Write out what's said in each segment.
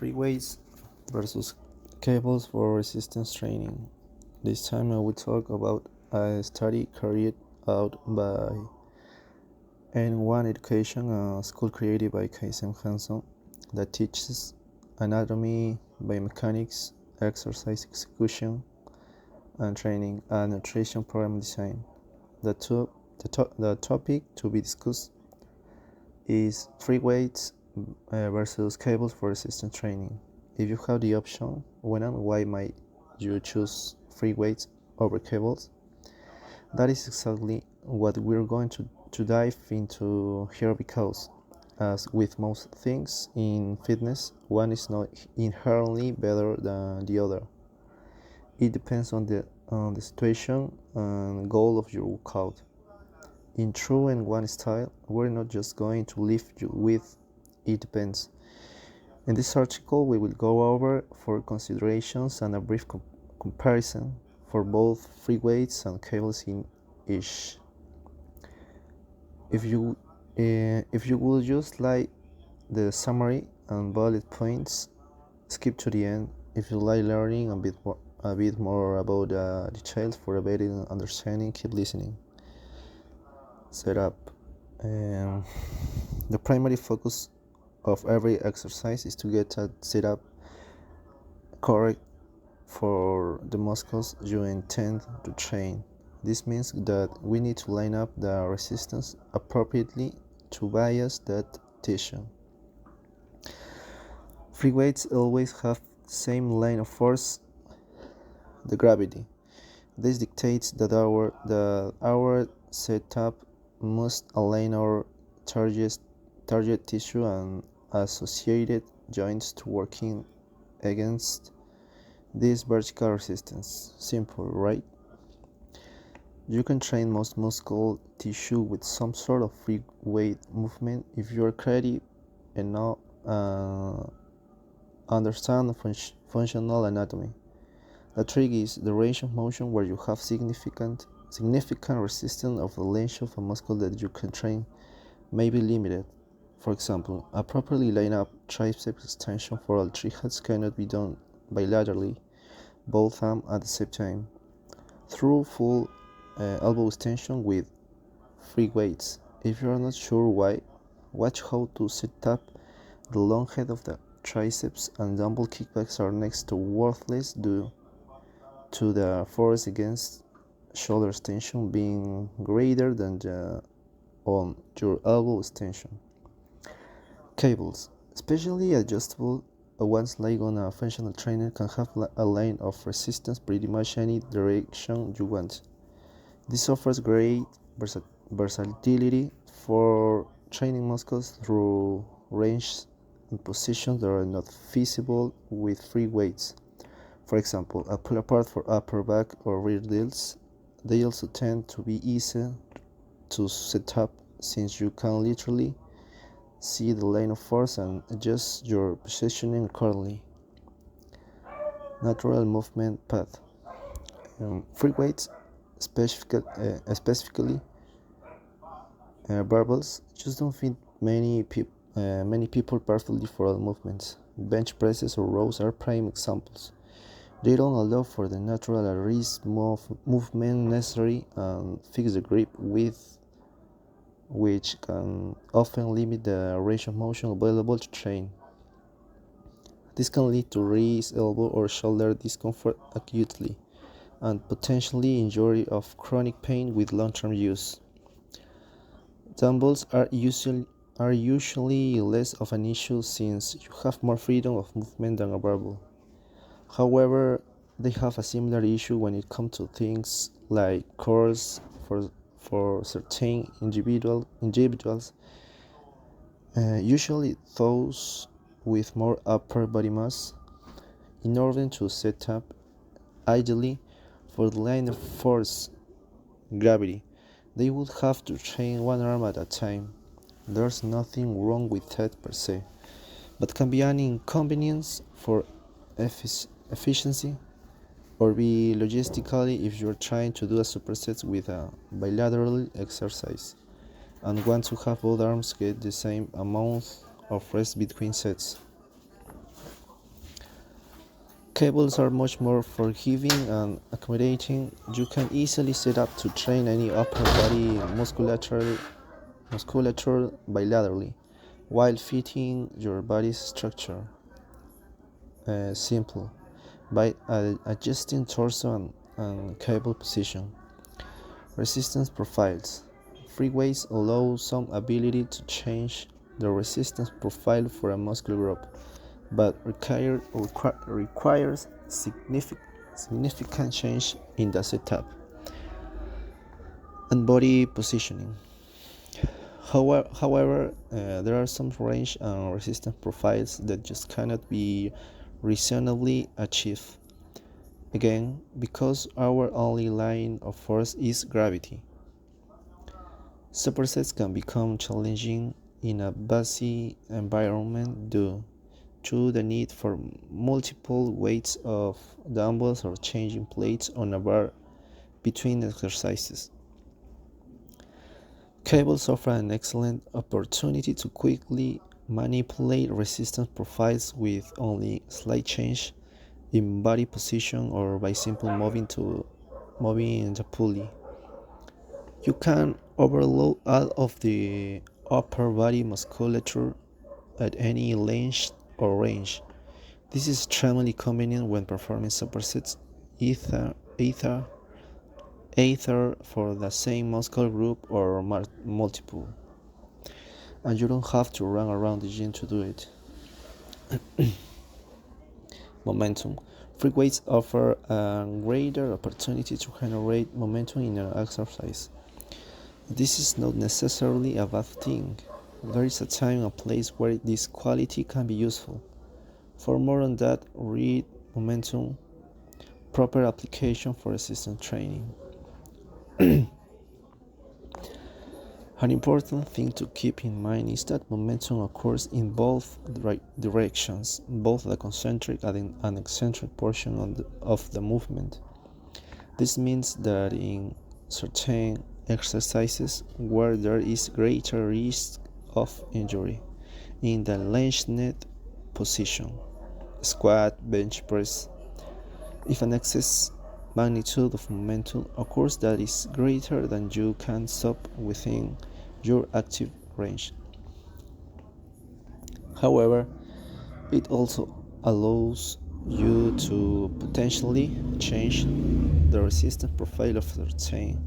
free weights versus cables for resistance training. This time I will talk about a study carried out by N1 Education, a school created by Kaisen Hanson that teaches anatomy, biomechanics, exercise execution, and training, and nutrition program design. The topic to be discussed is free weights versus cables for resistance training. If you have the option, when and why might you choose free weights over cables? That is exactly what we're going to dive into here because, as with most things in fitness, one is not inherently better than the other. It depends on the situation and goal of your workout. In true N1 style, we're not just going to lift you with it depends. In this article, we will go over 4 considerations and a brief comparison for both free weights and cables in each. If you will just like the summary and bullet points, skip to the end. If you like learning a bit more about details for a better understanding, keep listening. Setup. The primary focus of every exercise is to get that setup correct for the muscles you intend to train. This means that we need to line up the resistance appropriately to bias that tissue. Free weights always have the same line of force, the gravity. This dictates that our setup must align our target tissue and associated joints to working against this vertical resistance. Simple, right? You can train most muscle tissue with some sort of free weight movement if you are creative enough understand functional anatomy. The trick is the range of motion where you have significant resistance of the length of a muscle that you can train may be limited. For example, a properly lined up triceps extension for all three heads cannot be done bilaterally, both arms at the same time, through full elbow extension with free weights. If you are not sure why, watch how to set up the long head of the triceps and dumbbell kickbacks are next to worthless due to the force against shoulder extension being greater than on your elbow extension. Cables, especially adjustable ones like on a functional trainer, can have a line of resistance pretty much any direction you want. This offers great versatility for training muscles through ranges and positions that are not feasible with free weights. For example, a pull apart for upper back or rear delts. They also tend to be easy to set up since you can literally see the line of force and adjust your positioning accordingly. Natural movement path. Free weights, specifically barbells, just don't fit many people perfectly for all movements. Bench presses or rows are prime examples. They don't allow for the natural wrist movement necessary and fix the grip width, which can often limit the range of motion available to train. This can lead to wrist, elbow, or shoulder discomfort acutely, and potentially injury of chronic pain with long-term use. Dumbbells are usually less of an issue since you have more freedom of movement than a barbell. However, they have a similar issue when it comes to things like cores for certain individuals, usually those with more upper body mass. In order to set up ideally for the line of force, gravity, they would have to train one arm at a time. There's nothing wrong with that per se, but can be an inconvenience for efficiency or be logistically if you're trying to do a superset with a bilateral exercise and want to have both arms get the same amount of rest between sets. Cables are much more forgiving and accommodating. You can easily set up to train any upper body musculature bilaterally while fitting your body's structure. Simple by adjusting torso and cable position. Resistance profiles. Free weights allow some ability to change the resistance profile for a muscle group, but requires significant change in the setup and body positioning. However, there are some range and resistance profiles that just cannot be reasonably achieved. Again, because our only line of force is gravity. Supersets can become challenging in a busy environment due to the need for multiple weights of dumbbells or changing plates on a bar between exercises. Cables offer an excellent opportunity to quickly manipulate resistance profiles with only slight change in body position or by simply moving the pulley. You can overload all of the upper body musculature at any length or range. This is extremely convenient when performing supersets, either for the same muscle group or multiple. And you don't have to run around the gym to do it. Momentum. Free weights offer a greater opportunity to generate momentum in an exercise. This is not necessarily a bad thing. There is a time and place where this quality can be useful. For more on that, read Momentum, Proper Application for Resistance Training. An important thing to keep in mind is that momentum occurs in both directions, both the concentric and eccentric portion of the movement. This means that in certain exercises where there is greater risk of injury, in the lengthened position, squat, bench press, if an excess magnitude of momentum occurs that is greater than you can stop within your active range. However, it also allows you to potentially change the resistance profile of certain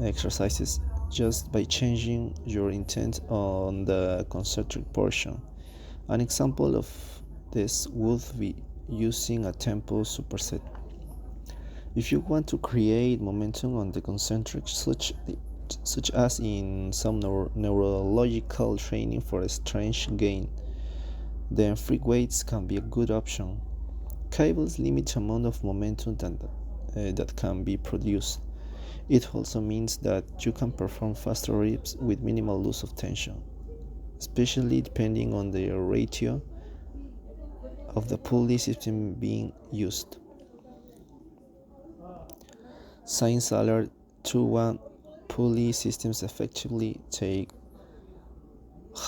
exercises just by changing your intent on the concentric portion. An example of this would be using a tempo superset. If you want to create momentum on the concentric, such as in some neurological training for strength gain, then free weights can be a good option. Cables limit the amount of momentum that can be produced. It also means that you can perform faster reps with minimal loss of tension, especially depending on the ratio of the pulley system being used. Science alert 2-1 pulley systems effectively take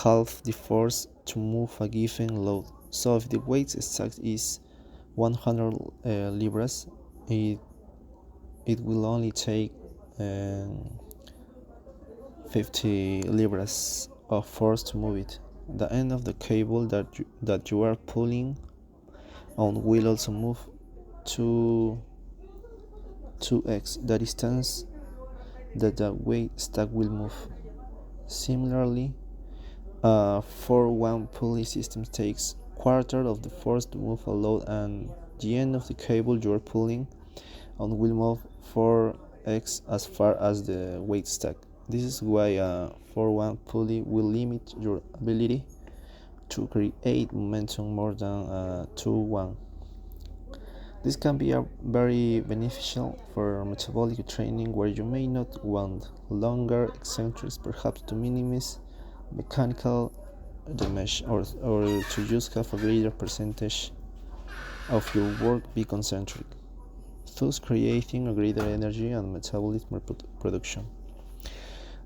half the force to move a given load. So if the weight stacked is 100 libras, it will only take 50 libras of force to move it. The end of the cable that you are pulling on will also move to 2x the distance that the weight stack will move. Similarly, a 4-1 pulley system takes quarter of the force to move a load, and the end of the cable you are pulling on will move 4x as far as the weight stack. This is why a 4-1 pulley will limit your ability to create momentum more than a 2-1. This can be very beneficial for metabolic training where you may not want longer eccentrics, perhaps to minimize mechanical damage or to just have a greater percentage of your work be concentric, thus creating a greater energy and metabolism production.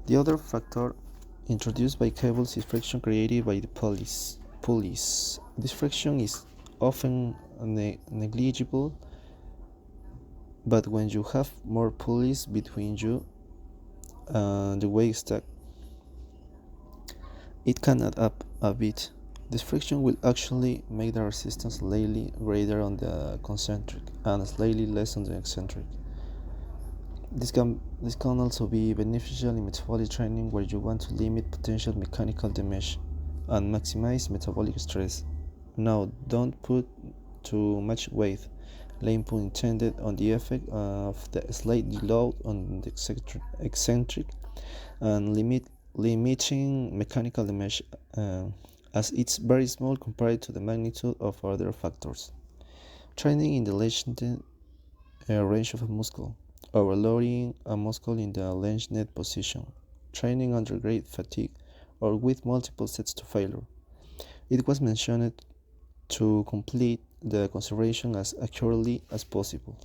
The other factor introduced by cables is friction created by the pulleys. This friction is often negligible, but when you have more pulleys between you, the weight stack, it can add up a bit. This friction will actually make the resistance slightly greater on the concentric and slightly less on the eccentric. This can also be beneficial in metabolic training where you want to limit potential mechanical damage and maximize metabolic stress. Now, don't put too much weight, lane pun intended, on the effect of the slight load on the eccentric and limiting mechanical damage as it's very small compared to the magnitude of other factors. Training in the latent range of a muscle, overloading a muscle in the Lengthened position, training under great fatigue, or with multiple sets to failure. It was mentioned to complete the conservation as accurately as possible.